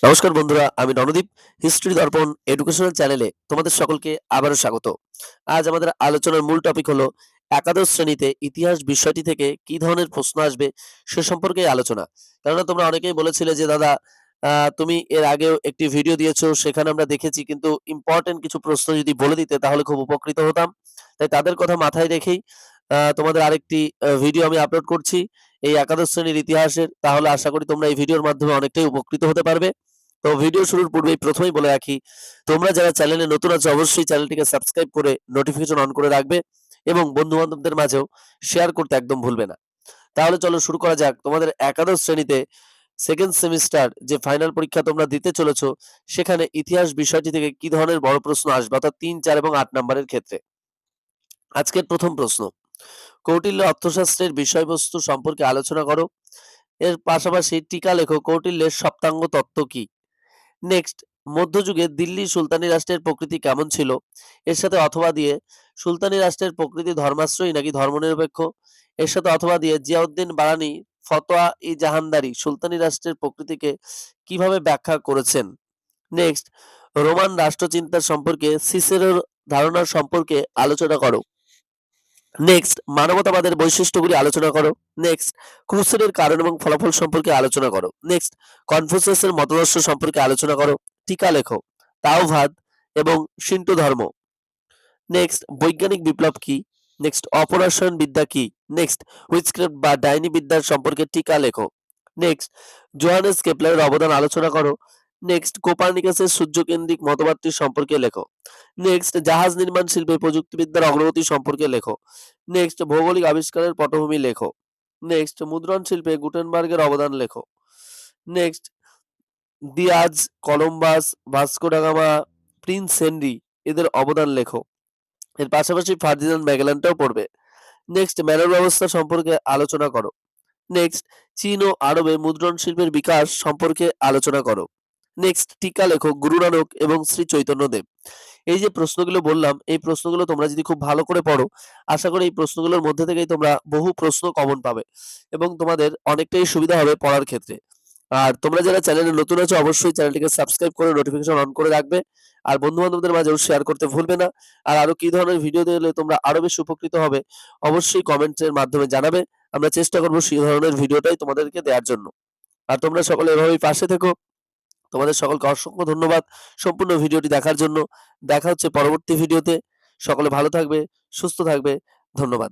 নমস্কার বন্ধুরা, আমি রণদীপ। হিস্ট্রি দর্পণ এডুকেশনাল চ্যানেলে তোমাদের সকলকে আবারও স্বাগত। আজ আমাদের আলোচনার মূল টপিক হলো একাদশ শ্রেণীতে ইতিহাস বিষয়টি থেকে কি ধরনের প্রশ্ন আসবে সে সম্পর্কে আলোচনা। কেননা তোমরা অনেকেই বলেছিলে যে দাদা, তুমি এর আগেও একটি ভিডিও দিয়েছো, সেখানে আমরা দেখেছি, কিন্তু ইম্পর্টেন্ট কিছু প্রশ্ন যদি বলে দিতে তাহলে খুব উপকৃত হতাম। তাই তাদের কথা মাথায় রেখেই তোমাদের আরেকটি ভিডিও আমি আপলোড করছি এই একাদশ শ্রেণীর ইতিহাসের। তাহলে আশা করি তোমরা এই ভিডিওর মাধ্যমে অনেকটাই উপকৃত হতে পারবে। তো ভিডিও শুরুর পূর্বেই প্রথমেই বলে রাখি, তোমরা যারা চ্যানেলে নতুন আছো অবশ্যই চ্যানেলটিকে সাবস্ক্রাইব করে নোটিফিকেশন অন করে রাখবে এবং বন্ধু বান্ধবদের মাঝেও শেয়ার করতে একদম ভুলবে না। তাহলে চলো শুরু করা যাক। তোমাদের একাদশ শ্রেণীতে সেকেন্ড সেমিস্টার যে ফাইনাল পরীক্ষা তোমরা দিতে চলেছো, সেখানে ইতিহাস বিষয়টি থেকে কি ধরনের বড় প্রশ্ন আসবে, অর্থাৎ 3, 4 এবং 8 নম্বরের ক্ষেত্রে। আজকের প্রথম প্রশ্ন, কৌটিল্য অর্থশাস্ত্রের বিষয়বস্তু সম্পর্কে আলোচনা করো। এর পাশাপাশি টিকা লেখো, কৌটিল্যের সপ্তাঙ্গ তত্ত্ব কি। নেক্সট, মধ্যযুগে দিল্লি সুলতানি রাষ্ট্রের প্রকৃতি কেমন ছিল। এর সাথে অথবা দিয়ে সুলতানি রাষ্ট্রের প্রকৃতি ধর্মাশ্রয়ী নাকি ধর্মনিরপেক্ষ। এর সাথে অথবা দিয়ে জিয়াউদ্দিন বারানি ফতোয়া ই জাহানদারি সুলতানি রাষ্ট্রের প্রকৃতিকে কিভাবে ব্যাখ্যা করেছেন। নেক্সট, রোমান রাষ্ট্রচিন্তার সম্পর্কে সিসেরোর ধারণা সম্পর্কে আলোচনা করো। নেক্সট, মানবতাবাদের বৈশিষ্ট্যগুলি আলোচনা করো। নেক্সট, ক্রুসেডের কারণ এবং ফলাফল সম্পর্কে আলোচনা করো। নেক্সট, কনফুসিয়াসের মতাদর্শ সম্পর্কে আলোচনা করো। টিকা লেখো, তাওভাদ এবং শিন্টো ধর্ম। নেক্সট, বৈজ্ঞানিক বিপ্লব কি। নেক্সট, অপরাশয়ন বিদ্যা কি। নেক্সট, হুইচক্রাফট বা ডাইনি বিদ্যার সম্পর্কে টিকা লেখো। নেক্সট, জোহানেস কেপলারের অবদান আলোচনা করো। নেক্সট, কোপার্নিকাসের সূর্যকেন্দ্রিক মতবাদটি সম্পর্কে লেখো। নেক্সট, জাহাজ নির্মাণ শিল্পে প্রযুক্তিবিদ্যার অগ্রগতি সম্পর্কে লেখো। নেক্সট, ভৌগোলিক আবিষ্কারের পটভূমি লেখো। নেক্সট, মুদ্রণ শিল্পে গুটেনবার্গের অবদান লেখো। Next, Diaz, Columbus, Vasco da Gama, Prince Henry এদের অবদান লেখো। এর পাশাপাশি ফার্দিনান্দ ম্যাগেলানটাও পড়বে। নেক্সট, ম্যানর ব্যবস্থা সম্পর্কে আলোচনা করো। নেক্সট, চীন ও আরবে মুদ্রণ শিল্পের বিকাশ সম্পর্কে আলোচনা করো। নেক্সট, টিকা লেখো, গুরু নানক এবং শ্রী চৈতন্যদেব। এই যে প্রশ্নগুলো বললাম, এই প্রশ্নগুলো তোমরা যদি খুব ভালো করে পড়ো, আশা করি এই প্রশ্নগুলোর মধ্যে থেকেই তোমরা বহু প্রশ্ন কমন পাবে এবং তোমাদের অনেকটাই সুবিধা হবে পড়ার ক্ষেত্রে। আর তোমরা যারা চ্যানেলে নতুন আছো অবশ্যই চ্যানেলটিকে সাবস্ক্রাইব করে নোটিফিকেশন অন করে রাখবে আর বন্ধু বান্ধবদের মাঝেও শেয়ার করতে ভুলবে না। আর আরো কি ধরনের ভিডিও দিলে তোমরা আরো বেশি উপকৃত হবে অবশ্যই কমেন্টের মাধ্যমে জানাবে। আমরা চেষ্টা করবো সেই ধরনের ভিডিওটাই তোমাদেরকে দেওয়ার জন্য। আর তোমরা সকলে এভাবেই পাশে থেকো। তোমাদের সকলকে অসংখ্য ধন্যবাদ সম্পূর্ণ ভিডিওটি দেখার জন্য। দেখা হচ্ছে পরবর্তী ভিডিওতে। সকলে ভালো থাকবে, সুস্থ থাকবে। ধন্যবাদ।